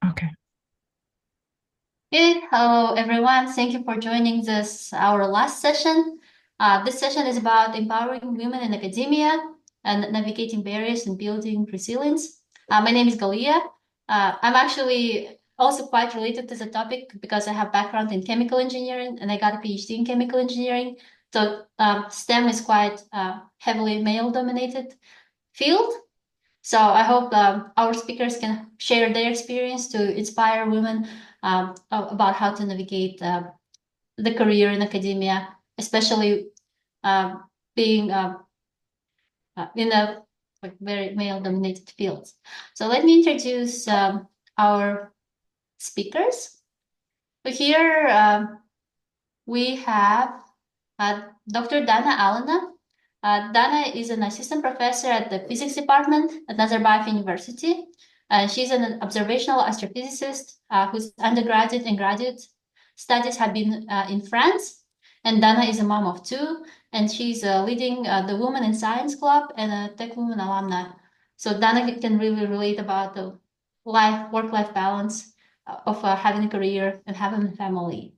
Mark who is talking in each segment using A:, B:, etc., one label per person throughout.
A: Okay.
B: Hey, hello everyone. Thank you for joining our last session. This session is about empowering women in academia and navigating barriers and building resilience. My name is Galia. I'm actually also quite related to the topic because I have background in chemical engineering and I got a PhD in chemical engineering. So STEM is quite heavily male-dominated field. So I hope our speakers can share their experience to inspire women about how to navigate the career in academia, especially um, being in a very male-dominated field. So let me introduce our speakers. So here we have Dr. Dana Alina. Dana is an assistant professor at the physics department at Nazarbayev University. She's an observational astrophysicist whose undergraduate and graduate studies have been in France. And Dana is a mom of two, and she's leading the Women in Science Club and a Tech Women alumni. So Dana can really relate about the work-life balance of having a career and having a family.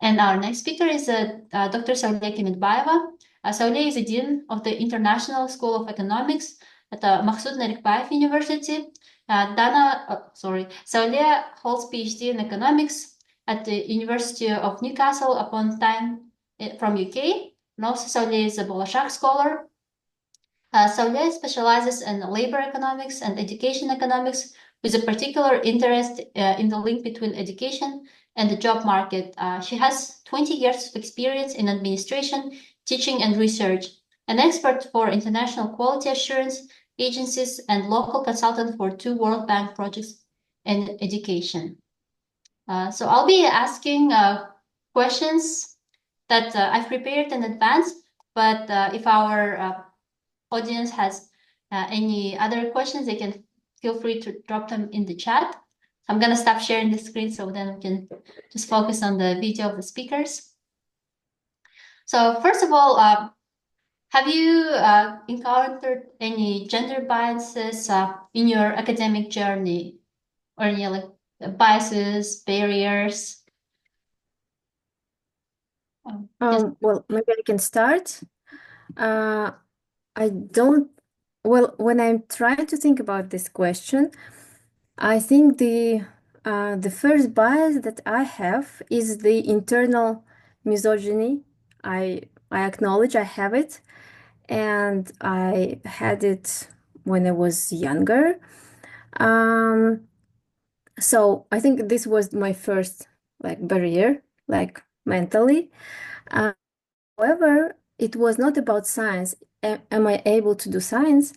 B: And our next speaker is Dr. Saule Kemelbayeva. Saule is the Dean of the International School of Economics at Narikbayev University. Saule holds PhD in Economics at the University of Newcastle upon Tyne from UK. And also Saule is a Bolashak Scholar. Saule specializes in labor economics and education economics with a particular interest in the link between education and the job market. She has 20 years of experience in administration, teaching, and research, an expert for international quality assurance agencies, and local consultant for two World Bank projects in education. So I'll be asking questions that I've prepared in advance, but if our audience has any other questions, they can feel free to drop them in the chat. I'm gonna stop sharing the screen so then we can just focus on the video of the speakers. So first of all, have you encountered any gender biases in your academic journey or any like biases, barriers? Yes.
A: Well, maybe I can start. Uh, I don't, well, when I'm trying to think about this question, I think the first bias that I have is the internal misogyny. I acknowledge I have it, and I had it when I was younger. Um, so I think this was my first like barrier, like mentally. Uh, However, it was not about science. Am I able to do science?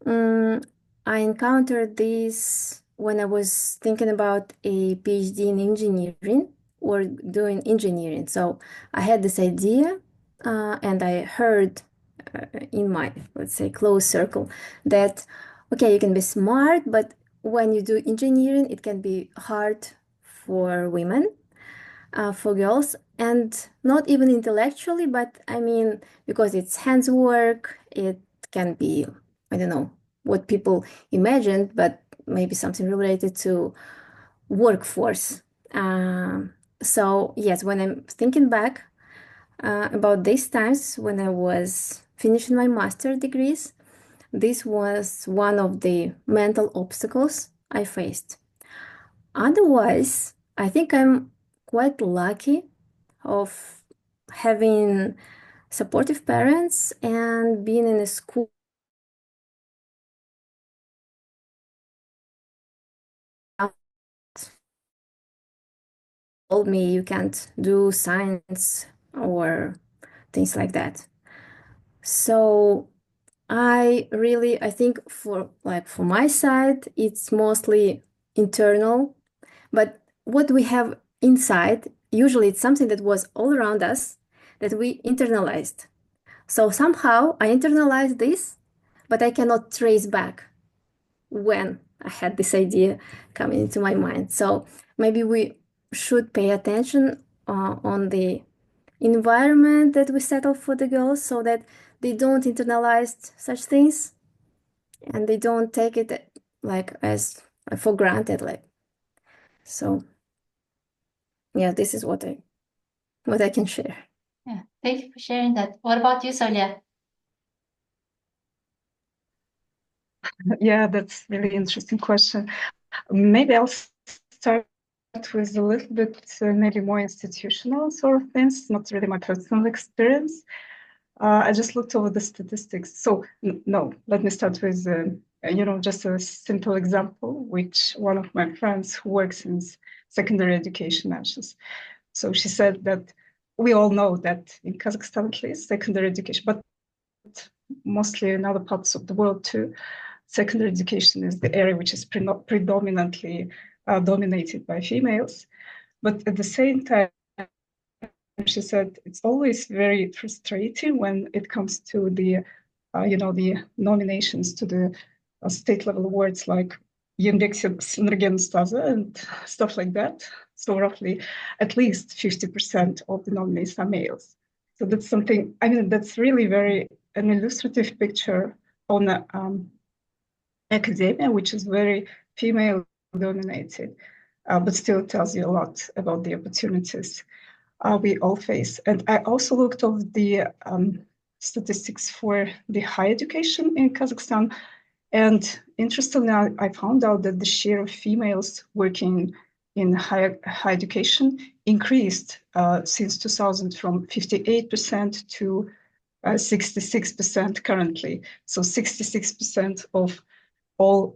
A: Mm, I encountered this when I was thinking about a PhD in engineering or doing engineering. So I had this idea, and I heard in my, let's say, close circle that, okay, you can be smart, but when you do engineering, it can be hard for women, for girls, and not even intellectually, but I mean, because it's hands work, it can be, I don't know what people imagined, but maybe something related to workforce. So, yes, when I'm thinking back about these times when I was finishing my master degrees, this was one of the mental obstacles I faced. Otherwise, I think I'm quite lucky of having supportive parents and being in a school that told me you can't do science or things like that. So I think for my side, it's mostly internal, but what we have inside, usually it's something that was all around us that we internalized. So somehow I internalized this, but I cannot trace back when I had this idea coming into my mind. So maybe we should pay attention on the environment that we settle for the girls so that they don't internalize such things and they don't take it like as for granted. Like, So yeah, this is what I can share.
B: Yeah, thank you for sharing that. What about you, Saule?
C: Yeah, that's really interesting question. Maybe I'll start with a little bit maybe more institutional sort of things, not really my personal experience. I just looked over the statistics. So no, let me start with just a simple example, which one of my friends who works in secondary education mentions. So she said that we all know that in Kazakhstan, at least, secondary education, but mostly in other parts of the world too, secondary education is the area which is predominantly dominated by females. But at the same time, she said it's always very frustrating when it comes to the nominations to the state level awards like Synergen and stuff like that. So roughly at least 50% of the nominees are males. So that's something, I mean, that's really very an illustrative picture on academia, which is very female dominated, but still tells you a lot about the opportunities we all face. And I also looked over the statistics for the higher education in Kazakhstan. And interestingly, I found out that the share of females working in higher education increased since 2000 from 58% to 66% currently. So 66% of all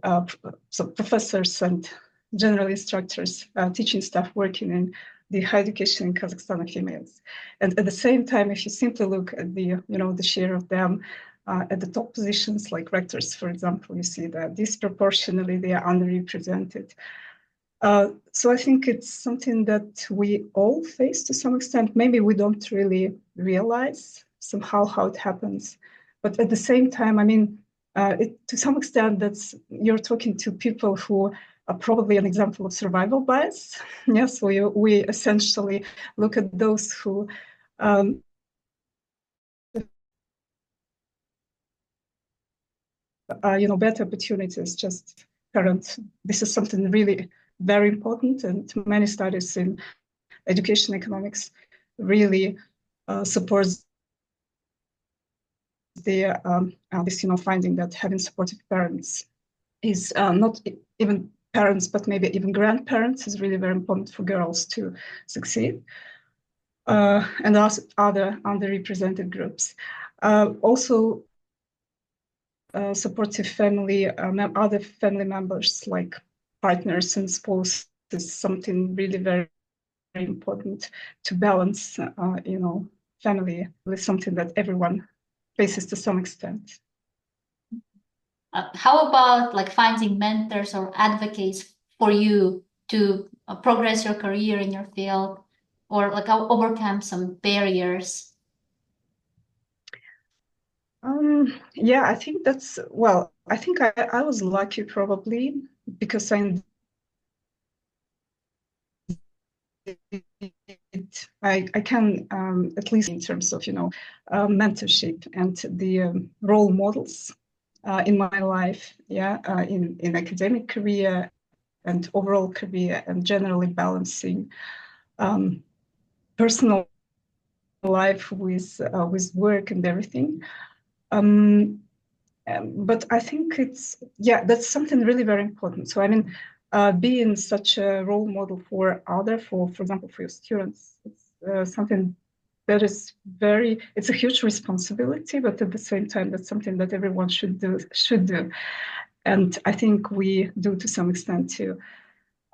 C: professors and general instructors, teaching staff working in the higher education in Kazakhstan are females. And at the same time, if you simply look at the share of them at the top positions, like rectors, for example, you see that disproportionately they are underrepresented. So I think it's something that we all face to some extent. Maybe we don't really realize somehow how it happens, but at the same time, I mean, to some extent, that's you're talking to people who are probably an example of survival bias. Yes, we essentially look at those who better opportunities, just parents. This is something really very important, and many studies in education economics really supports this finding that having supportive parents is not even parents, but maybe even grandparents is really very important for girls to succeed. And also other underrepresented groups. Also, supportive family, other family members like partners and spouses is something really very, very important to balance, family with something that everyone faces to some extent.
B: How about like finding mentors or advocates for you to progress your career in your field or like overcome some barriers?
C: Yeah, I think I think I was lucky probably because I can at least in terms of mentorship and the role models in my life, in academic career and overall career and generally balancing personal life with work and everything. But I think that's something really very important. So I mean, being such a role model for for example, for your students, it's something that is it's a huge responsibility, but at the same time, that's something that everyone should do. And I think we do to some extent too.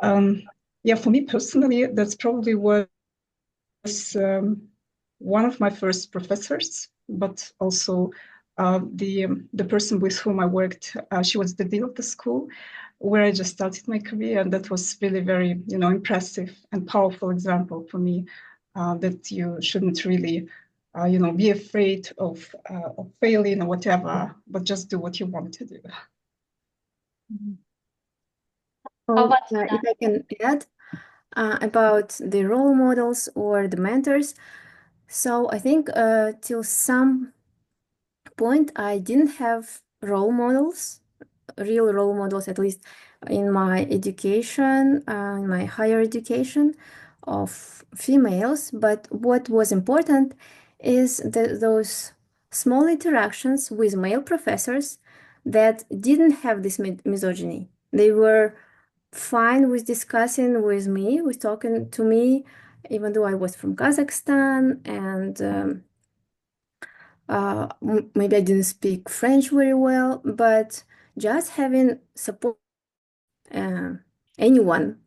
C: For me personally, that's probably was one of my first professors, but also the person with whom I worked. She was the dean of the school where I just started my career, and that was really very impressive and powerful example for me that you shouldn't really be afraid of failing or whatever, but just do what you want to do.
B: How about
A: If I can add about the role models or the mentors. So I think till some point I didn't have role models, real role models at least, in my education, in my higher education of females. But what was important is those small interactions with male professors that didn't have this misogyny. They were fine with discussing with me, with talking to me, even though I was from Kazakhstan and maybe I didn't speak French very well, but just having support uh, anyone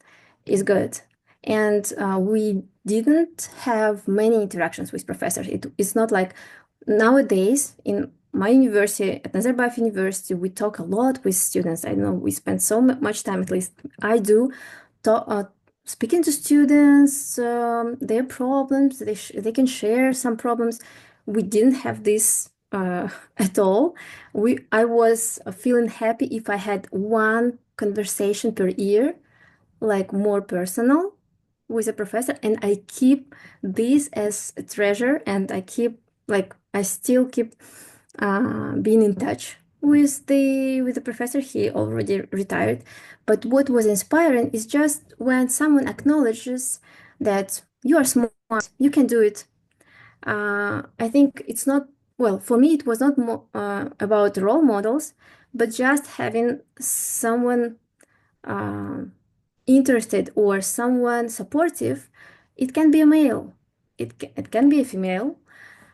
A: is good. And we didn't have many interactions with professors. It's not like nowadays in my university, at Nazarbayev University, we talk a lot with students. I know we spend so much time, at least I do, speaking to students, their problems. They can share some problems. We didn't have this at all. I was feeling happy if I had one conversation per year, like more personal with a professor, and I keep this as a treasure, and I still keep being in touch with the professor. He already retired, but what was inspiring is just when someone acknowledges that you are smart, you can do it. I think it's not, well, for me, it was not about role models, but just having someone uh, interested or someone supportive. It can be a male, it can be a female.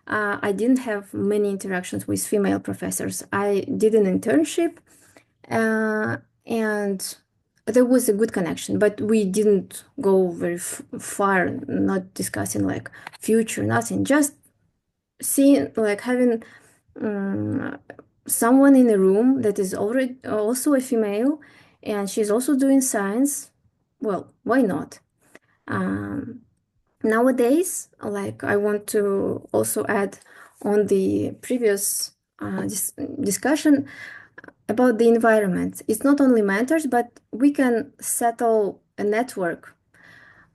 A: I didn't have many interactions with female professors. I did an internship, and there was a good connection, but we didn't go very far, not discussing like future, nothing, just seeing, like having um, someone in the room that is already also a female and she's also doing science. Well, why not? Um, Nowadays, like I want to also add on the previous discussion about the environment. It's not only mentors, but we can settle a network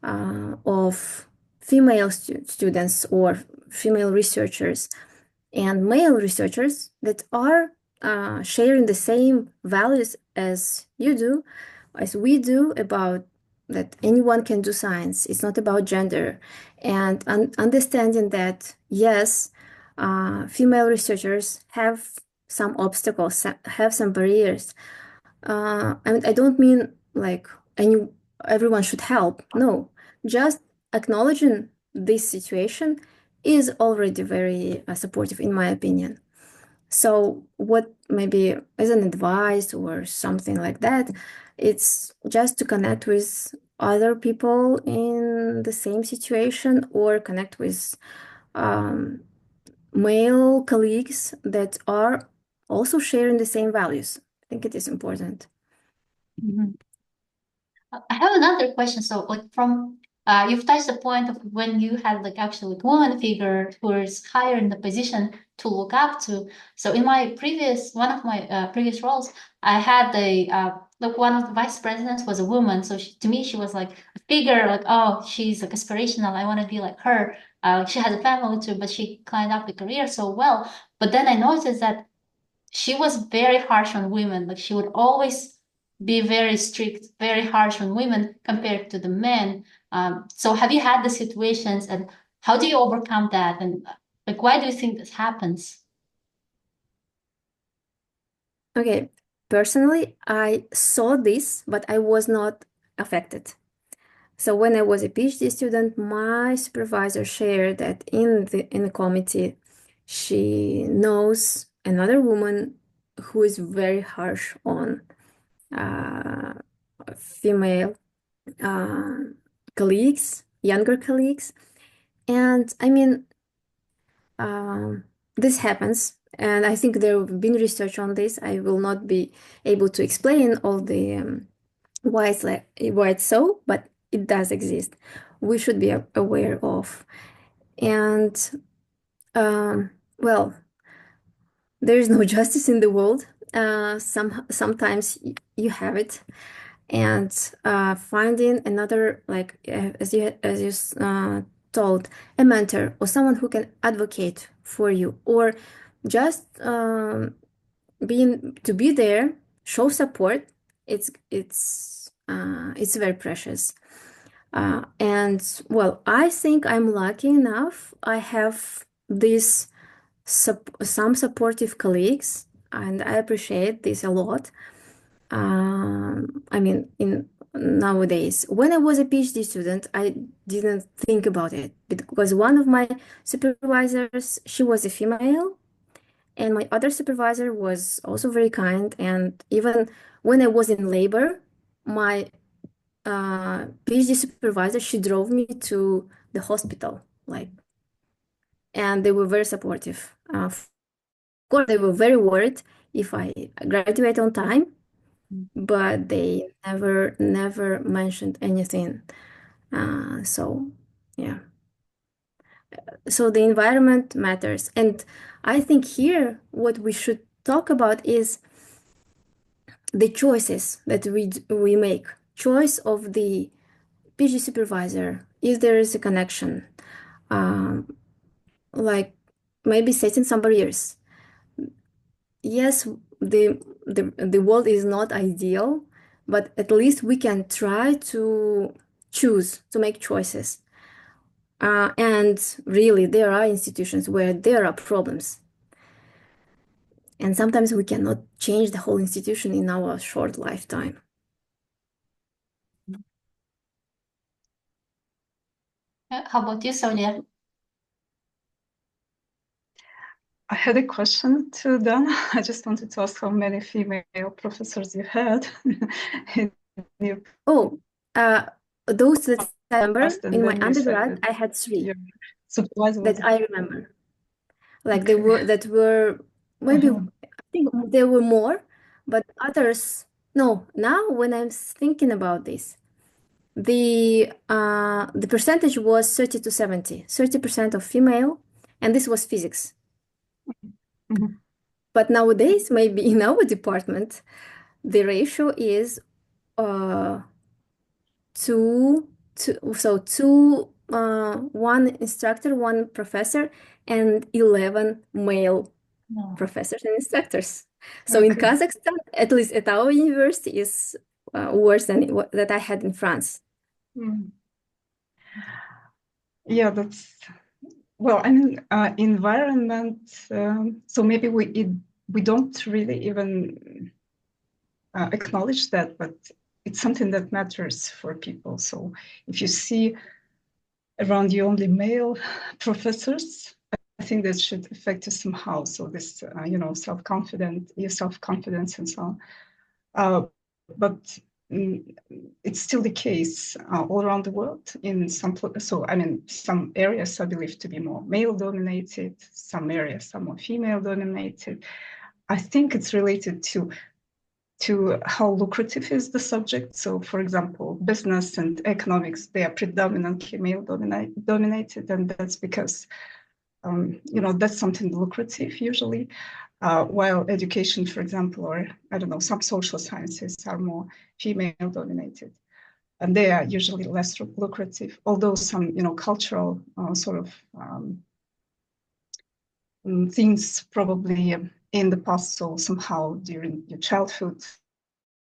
A: of female students or female researchers and male researchers that are sharing the same values as you do, as we do, about that anyone can do science. It's not about gender. And understanding that, yes, female researchers have some obstacles, have some barriers. I don't mean like everyone should help. No, just acknowledging this situation is already very supportive, in my opinion. So, what maybe as an advice or something like that, it's just to connect with other people in the same situation or connect with um, male colleagues that are also sharing the same values. I think it is important.
B: Mhm. I have another question. So, like from you've touched the point of when you had like actually like woman figure who is higher in the position to look up to. So, in my previous one of my previous roles, I had a like one of the vice presidents was a woman. So to me, she was like a figure. Like, oh, she's like aspirational. I want to be like her. She has a family too, but she climbed up the career so well. But then I noticed that she was very harsh on women. Like she would always be very strict, very harsh on women compared to the men. So have you had the situations and how do you overcome that? And like, why do you think this happens?
A: Okay, personally, I saw this, but I was not affected. So when I was a PhD student, my supervisor shared that in the committee, she knows another woman who is very harsh on uh, female uh, colleagues, younger colleagues, and I mean, um, this happens. And I think there have been research on this. I will not be able to explain all the why it's so, but it does exist. We should be aware of. And well, there is no justice in the world. Sometimes you have it, and finding another, like as you told, a mentor or someone who can advocate for you, or just being to be there, show support, it's very precious. And well, I think I'm lucky enough. I have some supportive colleagues, and I appreciate this a lot. I mean, in nowadays, when I was a PhD student, I didn't think about it because one of my supervisors, she was a female, and my other supervisor was also very kind. And even when I was in labor, my PhD supervisor, she drove me to the hospital, like, and they were very supportive. Of course, they were very worried if I graduate on time, but they never mentioned anything. So yeah, so the environment matters, and I think here what we should talk about is the choices that we make. Choice of the PG supervisor, if there is a connection, um, like maybe setting some barriers. Yes, the world is not ideal, but at least we can try to choose, to make choices. And really, there are institutions where there are problems. And sometimes we cannot change the whole institution in our short lifetime.
B: How about you, Saule?
C: I had a question to Dan. I just wanted to ask how many female professors you had in your
A: Oh, those that I remember
C: past, and
A: in my
C: then you said
A: undergrad,
C: that
A: I had three
C: your supervisor was
A: that I remember. Like they
C: okay.
A: were that were maybe I think there were more, but others no. Now when I'm thinking about this, the percentage was 30 to 70, 30% of female, and this was physics.
C: Mhm.
A: But nowadays, maybe in our department, the ratio is uh one instructor, one professor, and 11 male
B: No.
A: professors and instructors. So in
C: Okay.
A: Kazakhstan, at least at our university, is worse than what that I had in France.
C: Mm. Yeah, that's well. I mean, environment. So maybe we don't really even acknowledge that, but it's something that matters for people. So if you see around you only male professors, I think that should affect you somehow. So this, your self-confidence and so on. But it's still the case all around the world. Some areas are believed to be more male-dominated, some areas are more female-dominated. I think it's related to how lucrative is the subject. So, for example, business and economics, they are predominantly male-dominated, and that's because that's something lucrative usually. While education, for example, or I don't know, some social sciences are more female dominated, and they are usually less lucrative. Although some, cultural things probably in the past, so somehow during your childhood,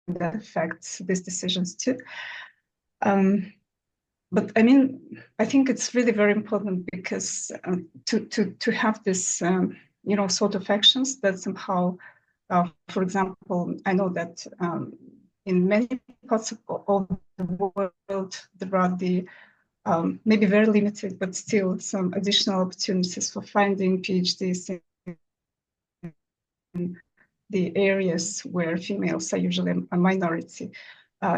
C: that affects these decisions too. But I mean, I think it's really very important because to have this, sort of actions that somehow, for example, I know that in many parts of the world, there are the maybe very limited, but still some additional opportunities for finding PhDs in the areas where females are usually a minority.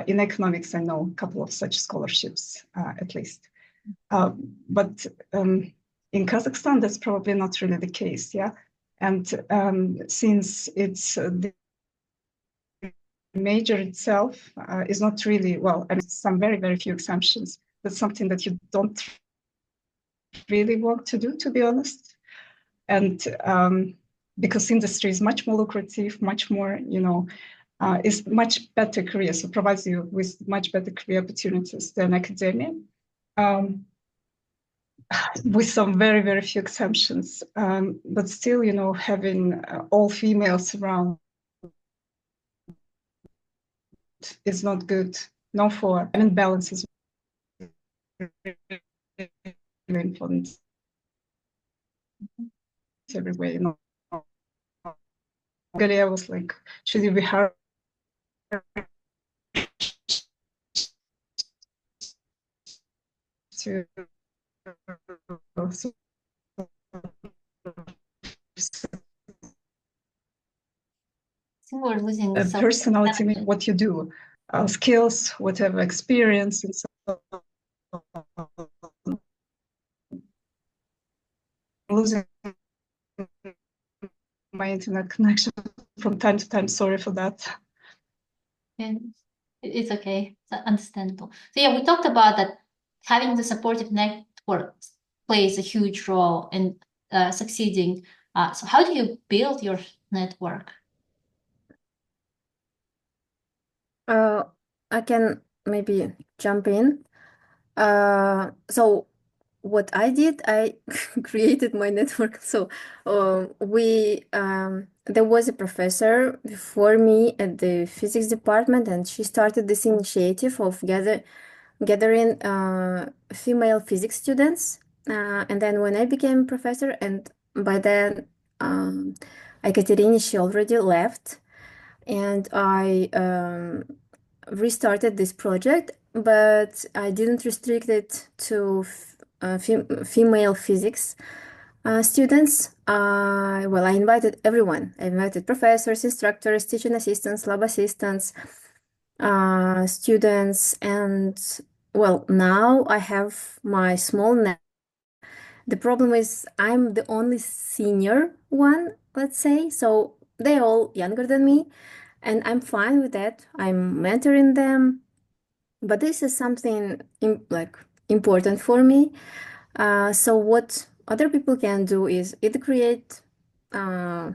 C: In economics, I know a couple of such scholarships, at least. But in Kazakhstan, that's probably not really the case, yeah? And since it's the major itself is not really, well, I mean, some very, very few exemptions. That's something that you don't really want to do, to be honest. And because industry is much more lucrative, much more, is much better career, so provides you with much better career opportunities than academia, with some very, very few exemptions. But still, having all females around is not good. No, for balance is really important everywhere. Galia was like, should you be hard to
B: We're losing
C: personality, what you do, skills, whatever experience, and so on. Losing my internet connection from time to time. Sorry for that.
B: And it's okay. It's understandable. So yeah, we talked about that having the supportive network plays a huge role in succeeding. So how do you build your network?
A: I can maybe jump in. So what I did, I created my network. So there was a professor before me at the physics department, and she started this initiative of gathering female physics students. And then when I became professor, and by then Ekaterina, she already left, and I restarted this project, but I didn't restrict it to female physics students. Well, I invited everyone. I invited professors, instructors, teaching assistants, lab assistants, students, and well, now I have my small net. The problem is I'm the only senior one, let's say, so they're all younger than me, and I'm fine with that. I'm mentoring them, but this is something like important for me. So what other people can do is either create uh,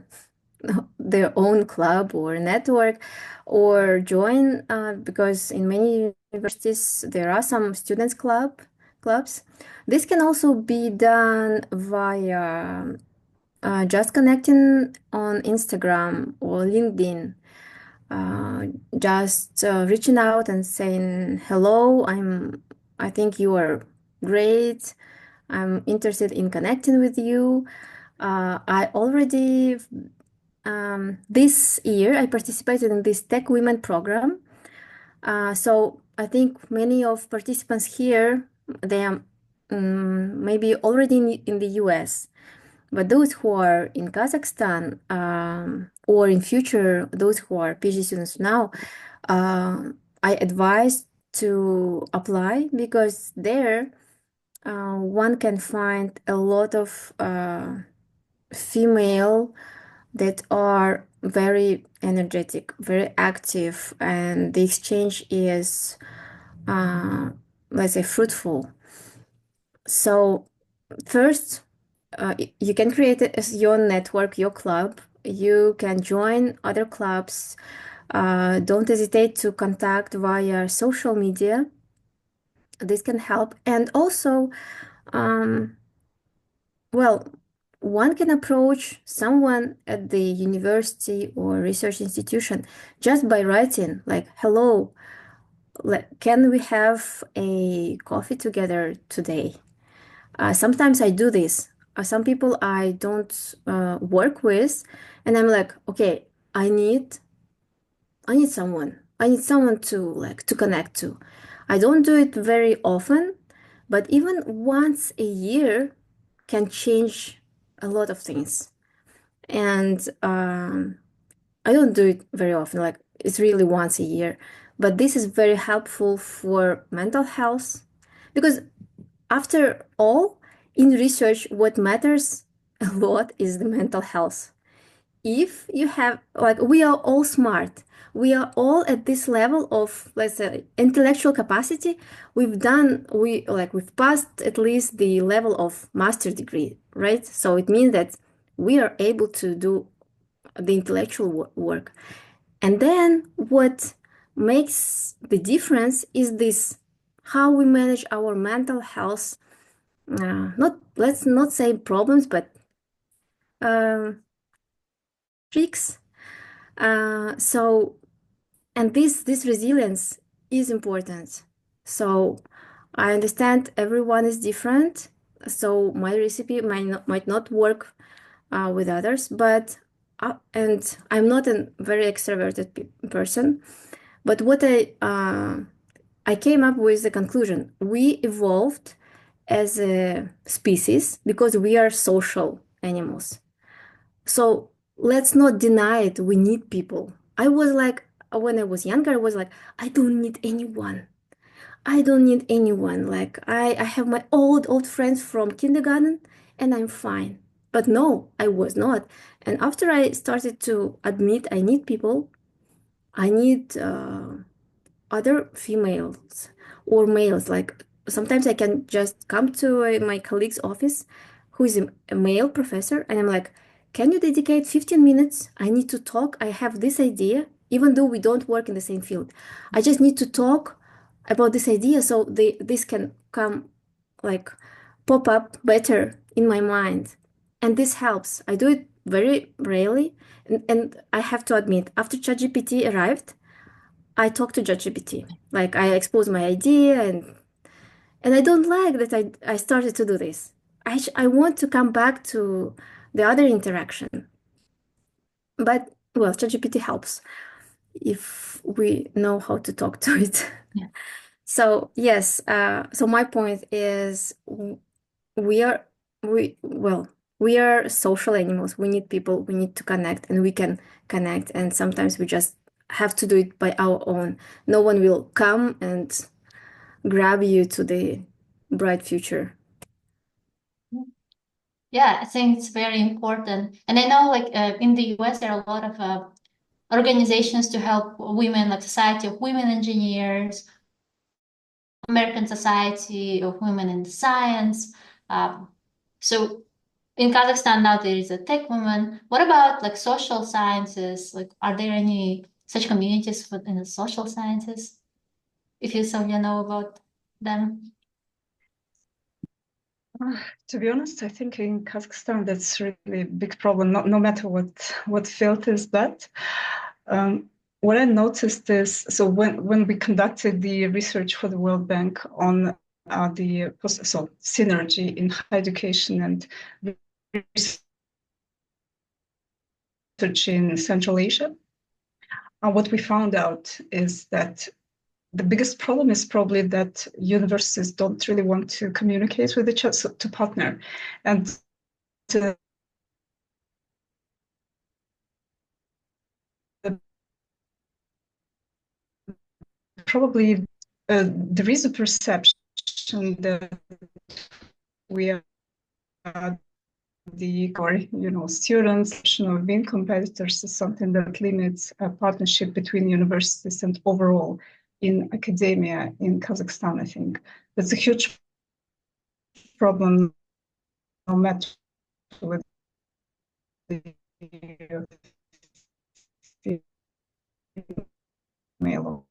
A: their own club or network, or join because in many universities there are some students clubs. This can also be done via just connecting on Instagram or LinkedIn, uh, just reaching out and saying hello. I think you are great. I'm interested in connecting with you. I already this year I participated in this Tech Women program. So I think many of participants here, they are maybe already in the US, but those who are in Kazakhstan, or in future, those who are PhD students now, I advise to apply, because there one can find a lot of female that are very energetic, very active, and the exchange is, uh, let's say, fruitful. So first, you can create your network, your club. You can join other clubs. Don't hesitate to contact via social media. This can help. And also, um, well, one can approach someone at the university or research institution just by writing, like, hello, can we have a coffee together today? Sometimes I do this. Some people I don't work with, and I'm like, okay, I need someone. I need someone to connect to. I don't do it very often, but even once a year can change a lot of things. And I don't do it very often, like it's really once a year. But this is very helpful for mental health, because after all, in research, what matters a lot is the mental health. If you have, like, we are all smart, we are all at this level of, let's say, intellectual capacity. We've passed at least the level of master degree, right? So it means that we are able to do the intellectual work. And then what makes the difference is this: how we manage our mental health. Not Let's not say problems, but um, tricks. So And this resilience is important. So I understand everyone is different, so my recipe might not work with others, but and I'm not a very extroverted person, but what I came up with the conclusion: we evolved as a species because we are social animals. So let's not deny it. We need people. I was like, when I was younger, I was like, I don't need anyone. I don't need anyone. Like I have my old friends from kindergarten and I'm fine. But no, I was not. And after I started to admit I need people, I need other females or males. Like sometimes I can just come to my colleague's office who is a male professor, and I'm like, can you dedicate 15 minutes? I need to talk. I have this idea, even though we don't work in the same field. I just need to talk about this idea so this can come like pop up better in my mind. And this helps. I do it very rarely. And I have to admit, after ChatGPT arrived, I talk to ChatGPT. Like I expose my idea and I don't like that I started to do this. I want to come back to the other interaction. But well, ChatGPT helps if we know how to talk to it.
B: Yeah.
A: So yes, so my point is we are we are social animals. We need people, we need to connect, and we can connect, and sometimes we just have to do it by our own. No one will come and grab you to the bright future.
B: Yeah, I think it's very important. And I know like in the US, there are a lot of organizations to help women, like Society of Women Engineers, American Society of Women in Science. So in Kazakhstan now there is a tech woman. What about like social sciences? Like, are there any such communities in the social sciences? If you Sylvia know about them.
C: To be honest, I think in Kazakhstan that's really a big problem. No matter what field is that. What I noticed is, so when we conducted the research for the World Bank on the synergy in higher education and research in Central Asia, what we found out is that the biggest problem is probably that universities don't really want to communicate with each other, to partner, and probably there is a perception that we are students, being competitors is something that limits a partnership between universities and overall in academia in Kazakhstan. I think that's a huge problem, no matter with the female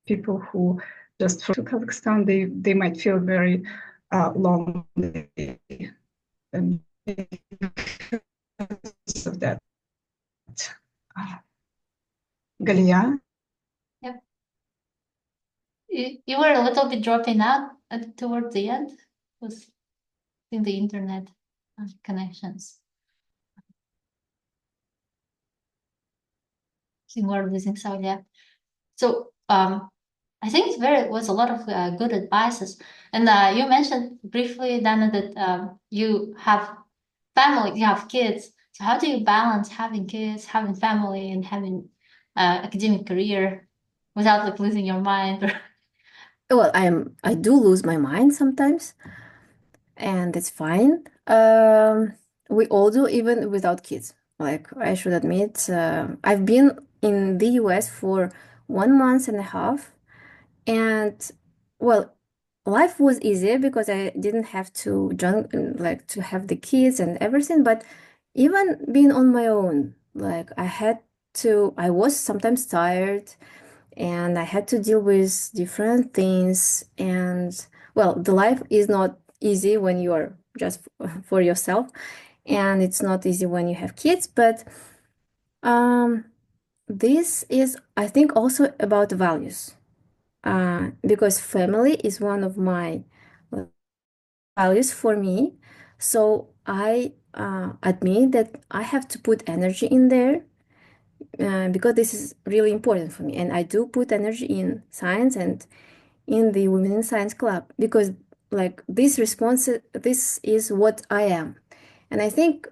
C: people who just to Kazakhstan, they might feel very lonely and because of that. Galia?
B: Yep. You were a little bit dropping out towards the end. Was in the internet connections. I think we're losing Saule. So I think it was a lot of good advices. And you mentioned briefly, Dana, that you have family, you have kids. So how do you balance having kids, having family, and having academic career without like losing your mind?
A: Well, I do lose my mind sometimes, and it's fine. We all do, even without kids. Like I should admit, I've been in the US for 1 month and a half, and well, life was easier because I didn't have to like to have the kids and everything. But even being on my own, like I was sometimes tired and I had to deal with different things. And well, the life is not easy when you are just for yourself, and it's not easy when you have kids. But um, this is, I think, also about values, because family is one of my values for me. So I admit that I have to put energy in there, because this is really important for me. And I do put energy in science and in the Women in Science Club, because like this is what I am. And I think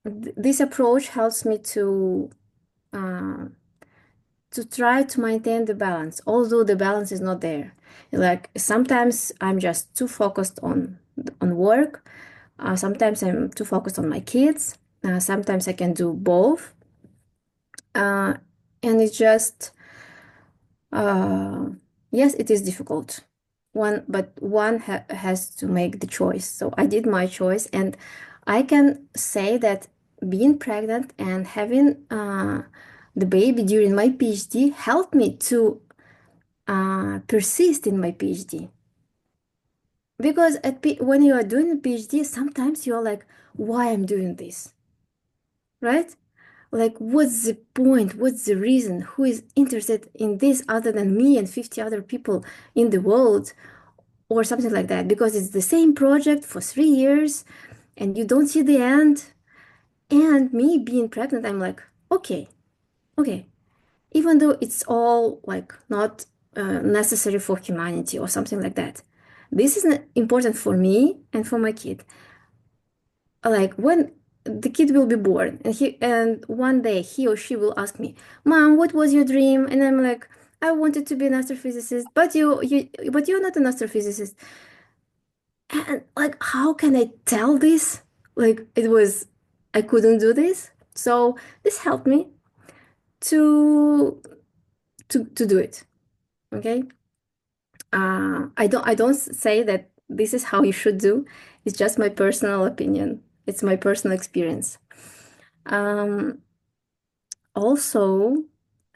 A: this approach helps me uh, to try to maintain the balance, although the balance is not there. Like sometimes I'm just too focused on work. Sometimes I'm too focused on my kids. Sometimes I can do both. And it's just, uh, yes, it is difficult. But one has to make the choice. So I did my choice, and I can say that being pregnant and having the baby during my PhD helped me to persist in my PhD. Because when you are doing a PhD, sometimes you're like, why I'm doing this, right? Like, what's the point? What's the reason? Who is interested in this other than me and 50 other people in the world, or something like that? Because it's the same project for 3 years and you don't see the end. And me being pregnant, I'm like, okay, okay, even though it's all like not necessary for humanity or something like that, this is important for me and for my kid. Like when the kid will be born, and one day he or she will ask me, Mom, what was your dream? And I'm like, I wanted to be an astrophysicist, but you're not an astrophysicist. And like, how can I tell this? Like I couldn't do this. So this helped me to to do it. Okay. I don't say that this is how you should do. It's just my personal opinion. It's my personal experience. Um, Also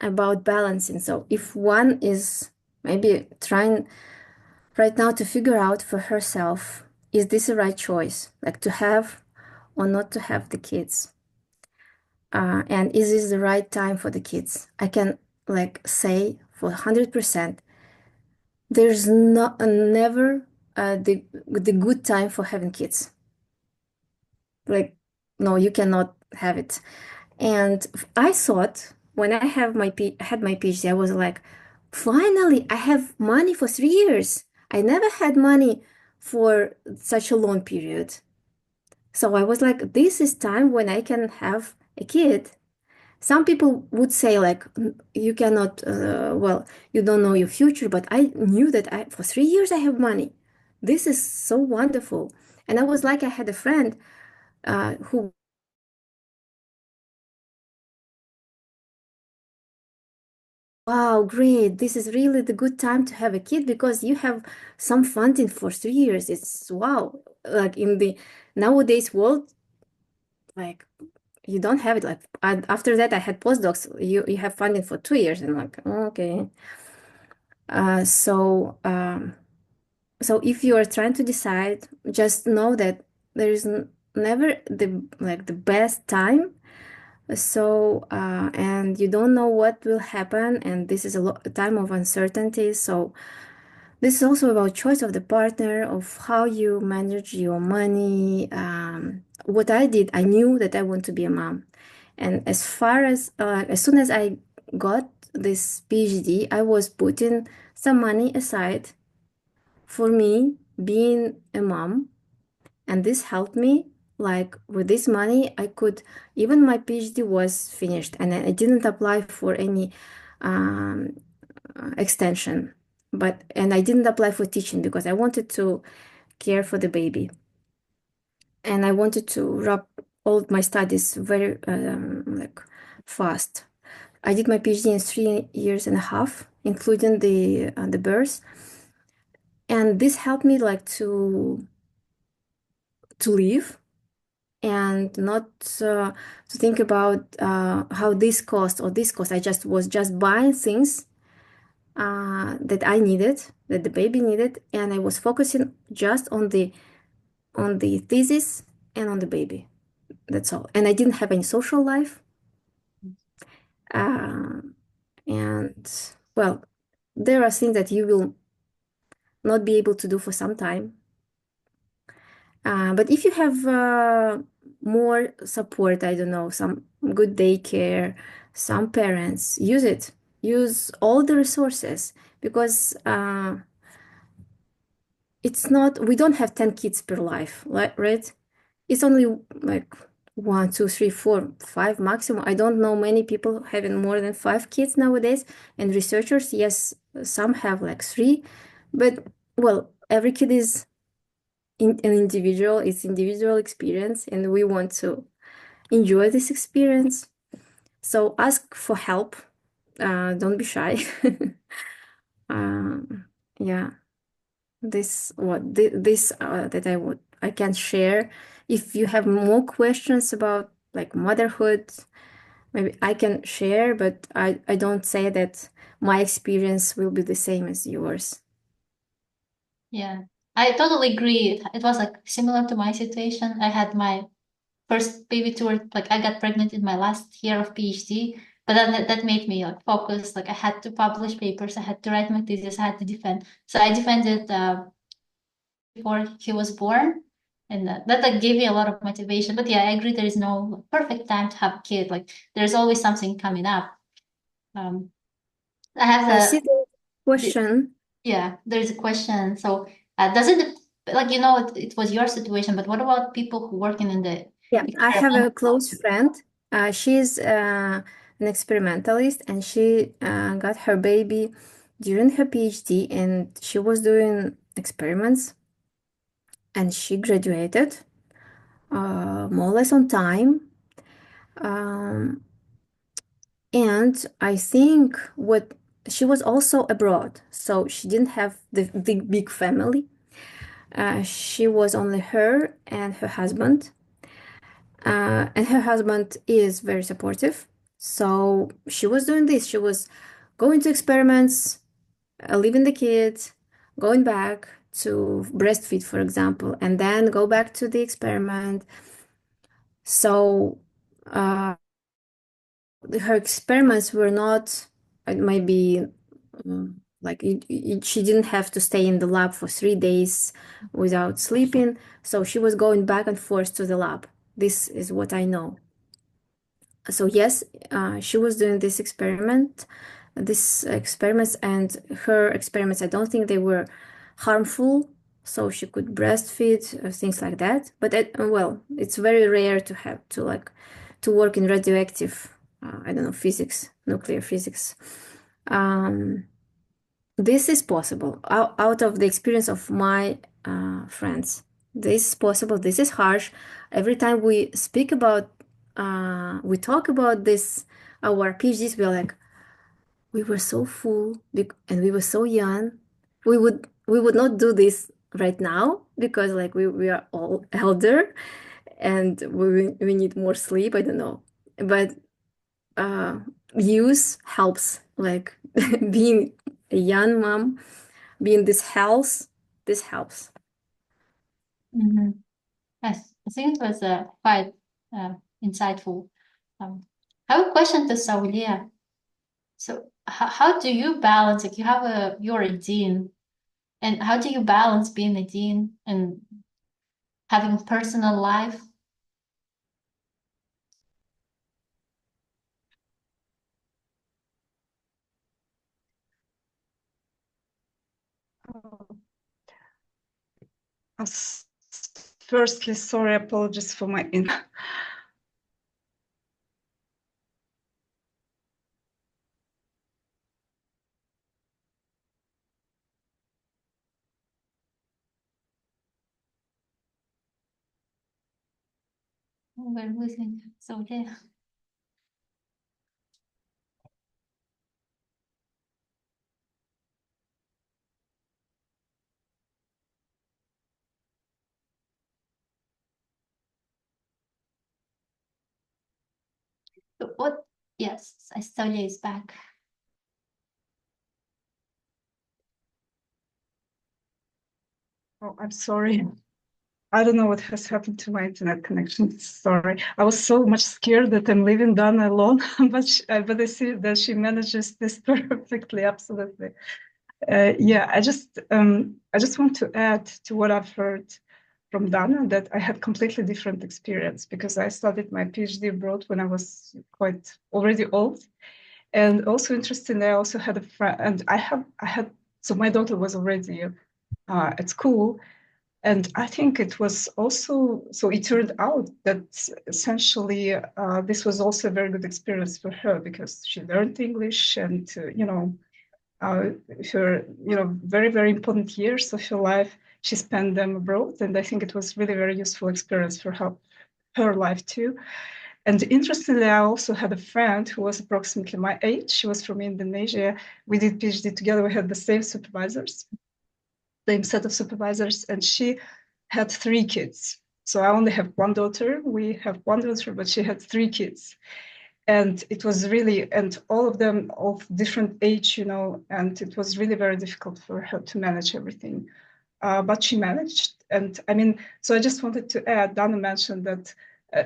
A: about balancing. So if one is maybe trying right now to figure out for herself, is this the right choice, like to have or not to have the kids? And is this the right time for the kids? I can like say for 100%, there's not never the good time for having kids. Like, no, you cannot have it. And I thought when I had my PhD, I was like, finally, I have money for 3 years. I never had money for such a long period. So I was like, this is time when I can have a kid. Some people would say like, you cannot, well, you don't know your future, but I knew that for 3 years I have money. This is so wonderful. And I was like, I had a friend who, wow, great. This is really the good time to have a kid because you have some funding for 3 years. It's wow. Like in the nowadays world, like you don't have it. Like after that, I had postdocs. You have funding for 2 years, and I'm like, okay. Uh, so um, so if you are trying to decide, just know that there is never the best time. So and you don't know what will happen, and this is a time of uncertainty. So this is also about choice of the partner, of how you manage your money. What I did, I knew that I want to be a mom, and as soon as I got this PhD, I was putting some money aside for me being a mom, and this helped me. Like with this money, I could, even my PhD was finished, and I didn't apply for any um, extension, and I didn't apply for teaching because I wanted to care for the baby, and I wanted to wrap all my studies very like fast. I did my PhD in 3 years and a half, including the birth, and this helped me like to live and not to think about how this cost or this cost. I was just buying things that I needed, that the baby needed, and I was focusing just on the thesis and on the baby. That's all. And I didn't have any social life. And well, there are things that you will not be able to do for some time. But if you have more support, I don't know, some good daycare, some parents, use it. Use all the resources because it's not, we don't have 10 kids per life, right? It's only like one, two, three, four, five maximum. I don't know many people having more than 5 kids nowadays. And researchers, yes, some have like 3, but well, every kid is an individual, it's individual experience, and we want to enjoy this experience. So ask for help. Don't be shy. um, yeah, this that I can share. If you have more questions about like motherhood, maybe I can share, but I don't say that my experience will be the same as yours.
B: Yeah, I totally agree. It was like similar to my situation. I had my first baby tour, like I got pregnant in my last year of PhD, but then that made me like focus. Like I had to publish papers, I had to write my thesis, I had to defend. So I defended before he was born, and that like gave me a lot of motivation. But yeah, I agree. There is no perfect time to have a kid. Like there's always something coming up. Um, I have
A: I see the
B: the
A: question.
B: yeah. There's a question. So does it like it was your situation, but what about people who working in the
A: Yeah, I have
B: experiment?
A: a close friend. She's an experimentalist, and she got her baby during her PhD, and she was doing experiments, and she graduated more or less on time. Um, and I think what she was also abroad, so she didn't have the big family. She was only her and her husband. And her husband is very supportive. So she was doing this. She was going to experiments, leaving the kids, going back to breastfeed, for example, and then go back to the experiment. So uh, her experiments were not maybe like she didn't have to stay in the lab for 3 days without sleeping. So she was going back and forth to the lab. This is what I know. So yes, she was doing these experiments, and her experiments, I don't think they were harmful, so she could breastfeed, things like that. But well, it's very rare to have to like to work in radioactive, I don't know, physics, nuclear physics. Um, this is possible out of the experience of my friends. This is possible. This is harsh. Every time we speak about, we talk about this, our PhDs, we're like, we were so full and we were so young. We would not do this right now because like we are all elder and we need more sleep. I don't know, but uh, use helps. Like being a young mom, being this helps.
B: Mm-hmm. Yes, I think it was quite uh, insightful. I have a question to Saule. So, how do you balance? Like, you're a dean, and how do you balance being a dean and having personal life?
C: Firstly, sorry, apologies for my
B: We're losing Saule. What? Yes, Saule is back.
C: Oh, I'm sorry. I don't know what has happened to my internet connection. Sorry, I was so much scared that I'm leaving Dana alone, but I see that she manages this perfectly. Absolutely. Yeah, I just want to add to what I've heard from Dana that I had completely different experience because I studied my PhD abroad when I was quite already old, and also interestingly, I also had a friend, and I had so my daughter was already at school, and I think it was also so it turned out that essentially this was also a very good experience for her because she learned English and uh, her very very important years of her life she spent them abroad, and I think it was really very useful experience for her life too. And interestingly, I also had a friend who was approximately my age. She was from Indonesia. We did PhD together. We had the same supervisors, same set of supervisors, and she had 3 kids. So I only have one daughter. We have one daughter, but she had 3 kids. And it was really, and all of them of different age, and it was really very difficult for her to manage everything. But she managed. And I mean, so I just wanted to add, Dana mentioned that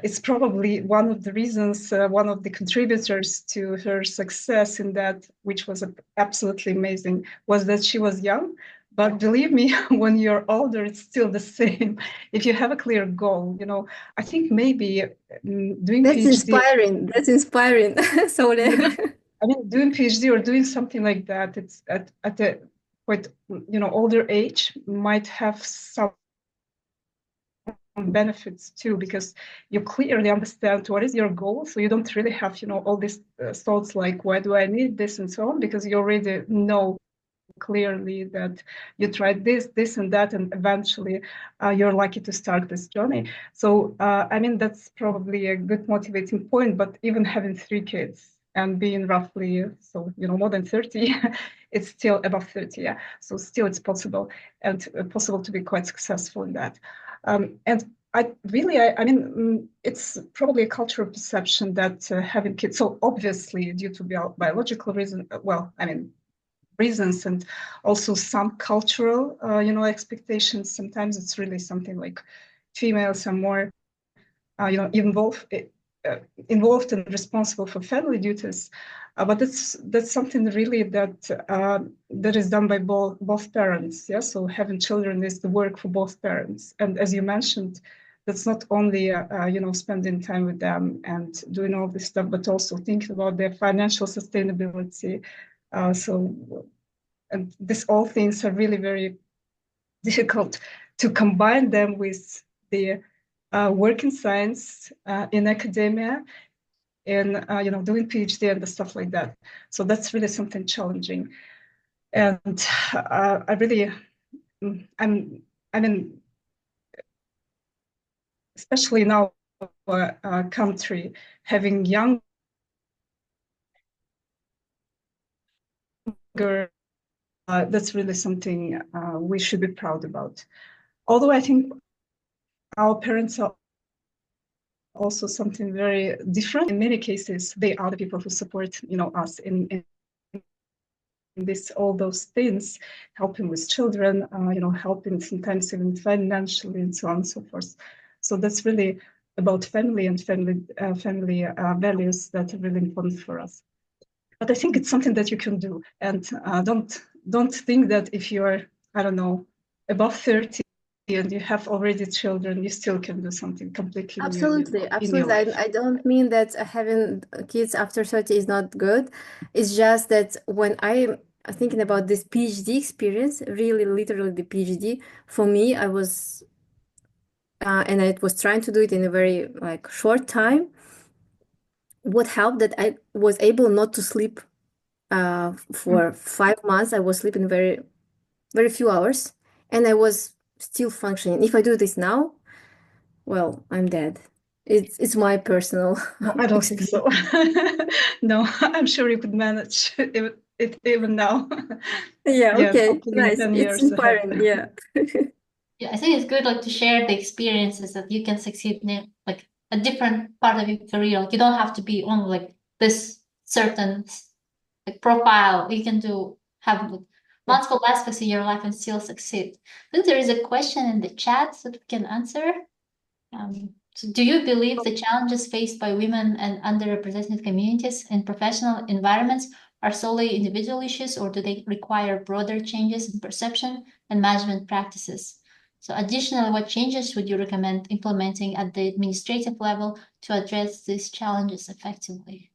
C: it's probably one of the reasons, one of the contributors to her success in that, which was absolutely amazing, was that she was young. But believe me, when you're older, it's still the same. If you have a clear goal, I think maybe doing
A: That's
C: PhD,
A: inspiring. That's inspiring, Saule.
C: I mean, doing PhD or doing something like that, it's at a quite, older age might have some benefits too, because you clearly understand what is your goal. So you don't really have, all these thoughts like, why do I need this and so on, because you already know clearly that you tried this and that, and eventually you're lucky to start this journey. So I mean, that's probably a good motivating point. But even having 3 kids and being roughly, so more than 30, it's still above 30, yeah. So still it's possible, and possible to be quite successful in that. And I mean, it's probably a cultural perception that having kids, so obviously due to biological reason, well, I mean, reasons, and also some cultural expectations. Sometimes it's really something like females are more involved and responsible for family duties, but that's something really that is done by both parents. Yeah, so having children is the work for both parents, and as you mentioned, that's not only spending time with them and doing all this stuff, but also thinking about their financial sustainability. So and these all things are really very difficult to combine them with the work in science, in academia, in doing PhD and the stuff like that. So that's really something challenging. And I really, I mean, especially in our country, having younger, that's really something we should be proud about. Although I think our parents are also something very different. In many cases, they are the people who support, us in this, all those things, helping with children, helping sometimes even financially and so on and so forth. So that's really about family and family values that are really important for us. But I think it's something that you can do, and don't think that if you're, I don't know, above 30 and you have already children, you still can do something completely new
A: Absolutely,
C: in your
A: absolutely.
C: life.
A: I don't mean that having kids after 30 is not good. It's just that when I'm thinking about this PhD experience, really literally the PhD, for me, I was, and I was trying to do it in a very like short time. What helped that I was able not to sleep for 5 months. I was sleeping very, very few hours, and I was still functioning. If I do this now, well, I'm dead. It's my personal
C: No, I don't think
A: experience.
C: so. No, I'm sure you could manage it even now.
A: Yeah,
C: Yeah,
A: okay,
C: hopefully
A: nice.
C: 10
A: It's
C: years ahead.
A: inspiring. Yeah.
B: Yeah, I think it's good like to share the experiences that you can succeed in like a different part of your career. Like you don't have to be on like this certain like profile. You can have like, multiple aspects in your life and still succeed. I think there is a question in the chat that we can answer. So do you believe the challenges faced by women and underrepresented communities in professional environments are solely individual issues, or do they require broader changes in perception and management practices? So additionally, what changes would you recommend implementing at the administrative level to address these challenges effectively?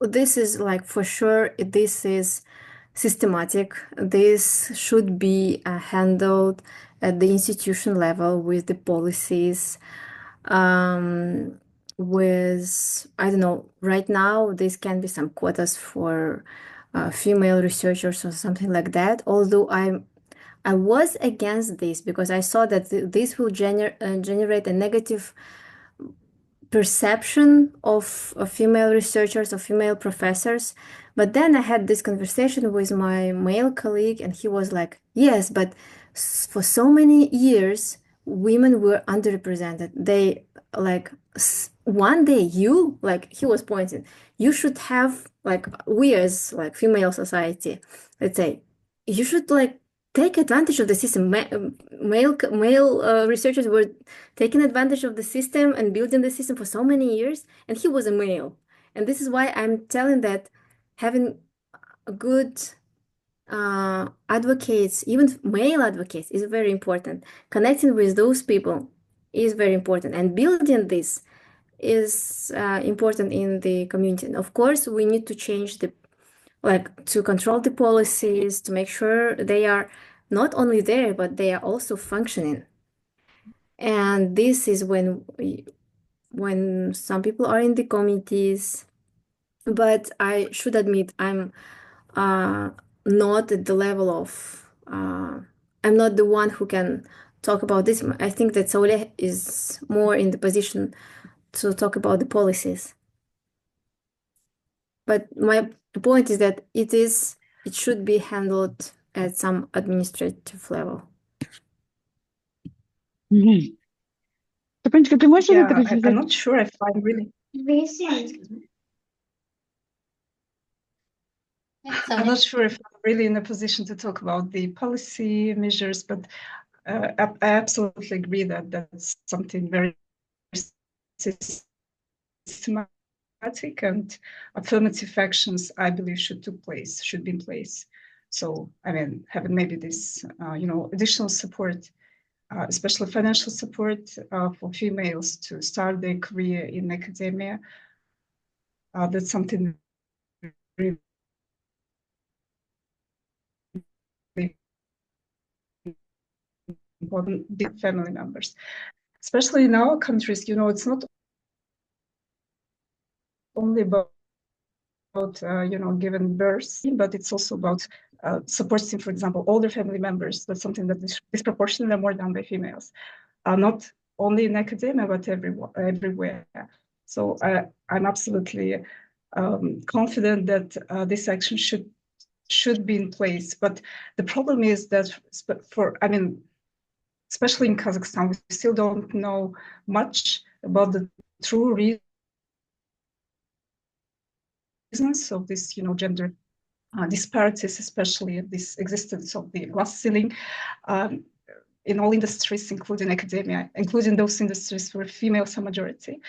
A: This is like for sure, this is systematic. This should be handled at the institution level with the policies, with, I don't know, right now, this can be some quotas for female researchers or something like that. Although I was against this because I saw that this will generate a negative perception of female researchers, of female professors. But then I had this conversation with my male colleague, and he was like, yes, but for so many years, women were underrepresented. They like one day you, like he was pointing, you should have, like, we as like female society, let's say, you should like take advantage of the system. Male researchers were taking advantage of the system and building the system for so many years, and he was a male. And this is why I'm telling that having a good advocates, even male advocates, is very important. Connecting with those people is very important, and building this is important in the community. And of course, we need to change the, like, to control the policies, to make sure they are not only there, but they are also functioning. And this is when some people are in the committees, but I should admit I'm not at the level of I'm not the one who can talk about this. I think that Saule is more in the position to talk about the policies. But my point is that it should be handled at some administrative level.
C: Топонечка, ты можешь I'm not sure if I'm really. I'm not sure if I'm really in a position to talk about the policy measures, but I absolutely agree that that's something very systematic, and affirmative actions, I believe, should be in place. So, I mean, having maybe this, additional support, especially financial support for females to start their career in academia, that's something really important. Big family members, especially in our countries, it's not only about giving birth, but it's also about supporting, for example, older family members. That's something that is disproportionately more done by females, not only in academia, but everywhere. So I'm absolutely confident that this action should be in place. But the problem is that especially in Kazakhstan, we still don't know much about the true reasons of this, gender disparities, especially this existence of the glass ceiling in all industries, including academia, including those industries where females are majority.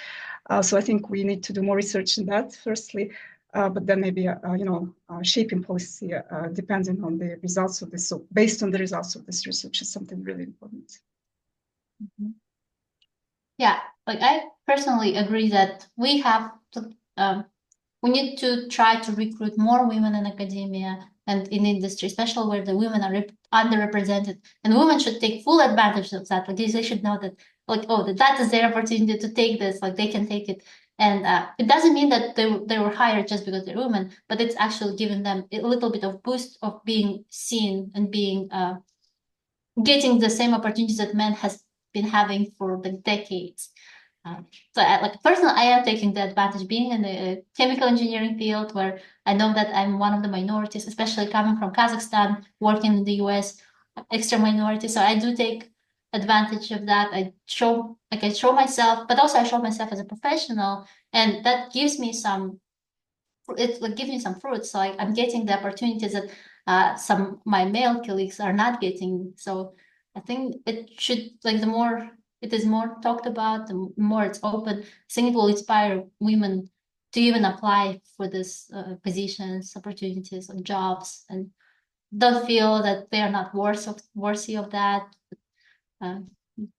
C: So I think we need to do more research in that, firstly, but then maybe, shaping policy depending on the results of this. So based on the results of this research is something really important.
B: Mm-hmm. Yeah, like I personally agree that we have to, we need to try to recruit more women in academia and in industry, especially where the women are underrepresented. And women should take full advantage of that. Like they should know that, like, oh, that is their opportunity to take this. Like they can take it, and it doesn't mean that they were hired just because they're women, but it's actually giving them a little bit of boost of being seen and being getting the same opportunities that men has been having for the decades. So personally, I am taking the advantage being in the chemical engineering field, where I know that I'm one of the minorities, especially coming from Kazakhstan, working in the US, extra minority. So I do take advantage of that. I show myself, but also I show myself as a professional, and that gives me some, it gives me some fruits. So I'm getting the opportunities that my male colleagues are not getting. So I think it should, like, the more it is more talked about, the more it's open, I think it will inspire women to even apply for this positions, opportunities, and jobs, and don't feel that they are not worthy of that. Uh,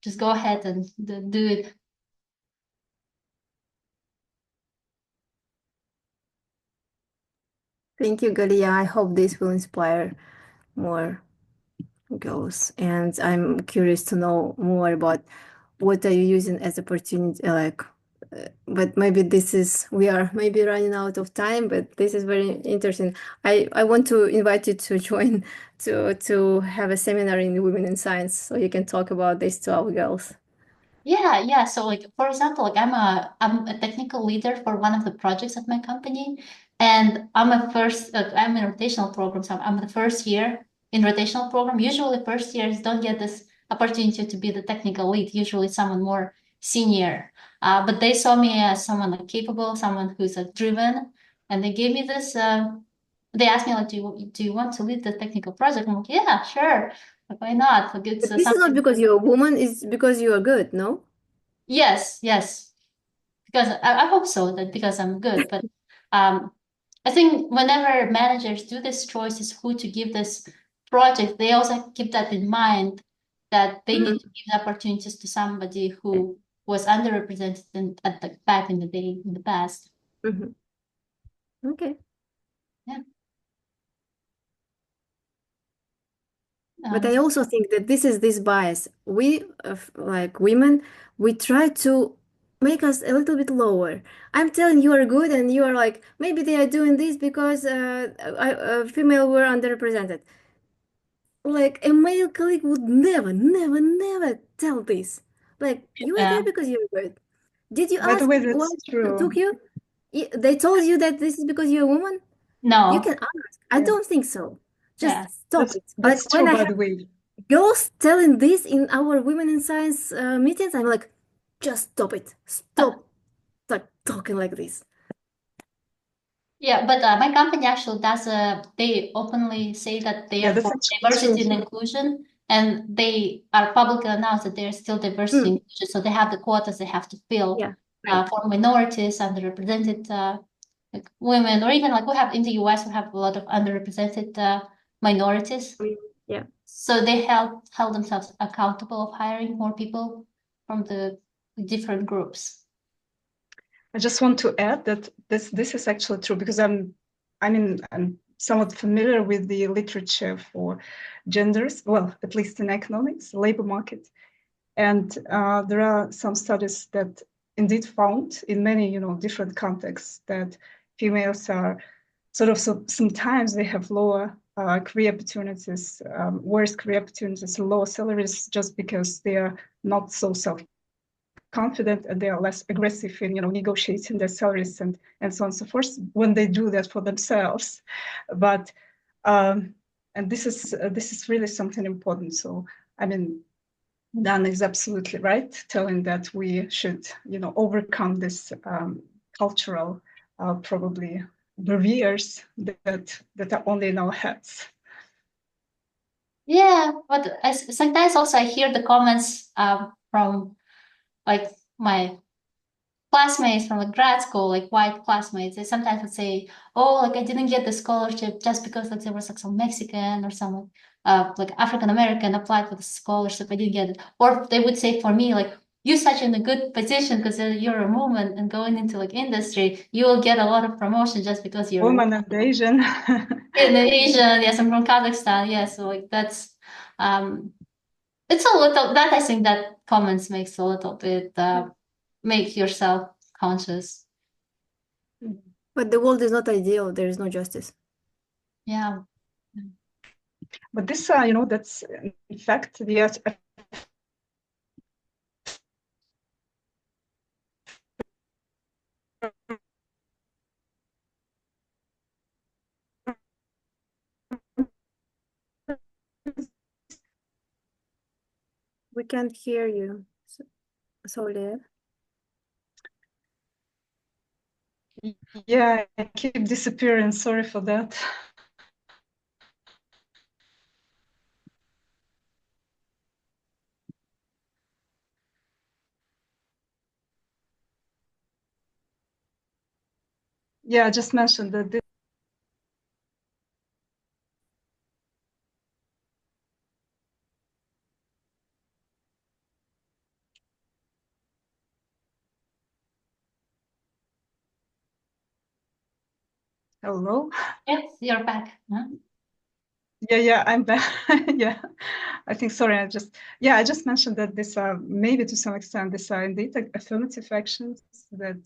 B: just go ahead and do it.
A: Thank you, Galia. I hope this will inspire more girls. And I'm curious to know more about what are you using as opportunity, but maybe we are maybe running out of time, but this is very interesting. I want to invite you to join to have a seminar in Women in Science so you can talk about this to our girls.
B: Yeah. So, like, for example, like I'm a technical leader for one of the projects at my company, and I'm in rotational program, so I'm the first year in rotational program. Usually, first years don't get this opportunity to be the technical lead. Usually, someone more senior. But they saw me as someone like capable, someone who's driven, and they gave me this. They asked me like, do you want to lead the technical project? I'm like, yeah, sure. Like, why not? Like, it's
A: But this is not
B: something.
A: because you're a woman, it's because you are good, no?
B: Yes, because I hope so, that because I'm good. But um, I think whenever managers do this choices who to give this project, they also keep that in mind, that they need to give the opportunities to somebody who was underrepresented back in the day, in the past.
A: Mhm. Okay.
B: Yeah.
A: But I also think that this is this bias. We, like women, we try to make us a little bit lower. I'm telling you are good, and you are like, maybe they are doing this because female were underrepresented. Like a male colleague would never, never, never tell this. Like, you are there
B: Yeah.
A: because you're good. Did you
C: By the
A: ask
C: way,
A: why
C: that's
A: it
C: true.
A: took you? They told you that this is because you're a woman? You
B: No.
A: can ask. I
C: Yeah,
A: don't think so. Just
B: Yeah.
A: stop it. Like
C: that's
A: when
C: true,
A: I
C: by
A: have
C: the way.
A: girls telling this in our Women in Science meetings, I'm like, just stop it. Stop like talking like this.
B: Yeah, but my company actually does. They openly say that they
C: Yeah,
B: are
C: that's
B: for
C: actually true.
B: diversity and inclusion, and they are publicly announced that they're still diversity and
A: Mm,
B: inclusion. So they have the quotas they have to fill
A: yeah, right.
B: for minorities, underrepresented like women, or even like we have in the US, we have a lot of underrepresented minorities.
A: Yeah.
B: So they held themselves accountable of hiring more people from the different groups.
C: I just want to add that this is actually true because I'm somewhat familiar with the literature for genders, well, at least in economics, labor market, and there are some studies that indeed found in many different contexts that females are sort of sometimes they have lower career opportunities, worse career opportunities, lower salaries just because they are not so self-confident and they are less aggressive in negotiating their salaries and so on and so forth when they do that for themselves. But and this is really something important. So I mean, Dan is absolutely right, telling that we should overcome this cultural probably barriers that are only in our heads.
B: Yeah, but sometimes also I hear the comments from like my classmates from like grad school, like white classmates. They sometimes would say, "Oh, like I didn't get the scholarship just because like there was like some Mexican or some like African American applied for the scholarship. I didn't get it." Or they would say for me like, "You're such in a good position because you're a woman and going into like industry, you will get a lot of promotion just because you're a woman."
C: Woman and Asian.
B: In Asian, yes, I'm from Kazakhstan. Yes, so like that's um it's a little that I think that comments makes a little bit make yourself conscious.
A: But the world is not ideal. There is no justice.
B: Yeah.
C: But this, that's in fact the
A: We can't hear you, Saule.
C: yeah, I keep disappearing. Sorry for that. Yeah, I just mentioned that this. Hello?
B: Yes, you're back.
C: Yeah, I'm back. Yeah, I think, sorry, I just mentioned that this maybe to some extent, these are indeed affirmative actions that,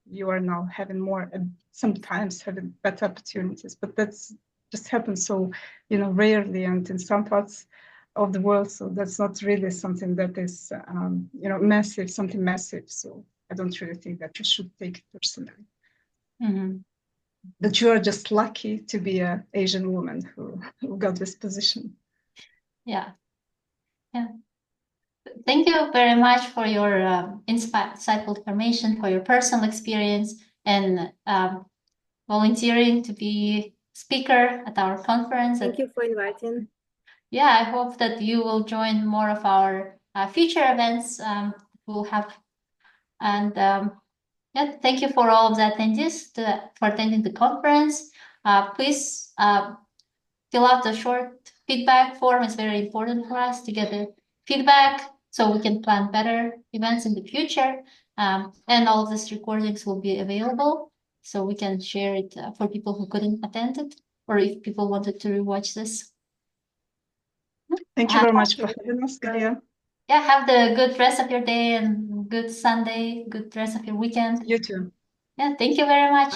C: you are now having more, sometimes having better opportunities, but that's just happens so, rarely and in some parts of the world. So that's not really something that is, massive, something massive. So I don't really think that you should take it personally.
B: Mm-hmm.
C: That you are just lucky to be an Asian woman who got this position.
B: Yeah. Thank you very much for your insightful information, for your personal experience, and volunteering to be speaker at our conference.
A: Thank you for inviting.
B: Yeah, I hope that you will join more of our future events we'll have. And yeah, thank you for all of the attendees for attending the conference. Please fill out the short feedback form. It's very important for us to get the feedback so we can plan better events in the future. And all of these recordings will be available so we can share it for people who couldn't attend it, or if people wanted to rewatch this.
C: Thank you very much for having us, Galia.
B: Yeah, have the good rest of your day and good Sunday, good rest of your weekend.
C: You too.
B: Yeah, thank you very much.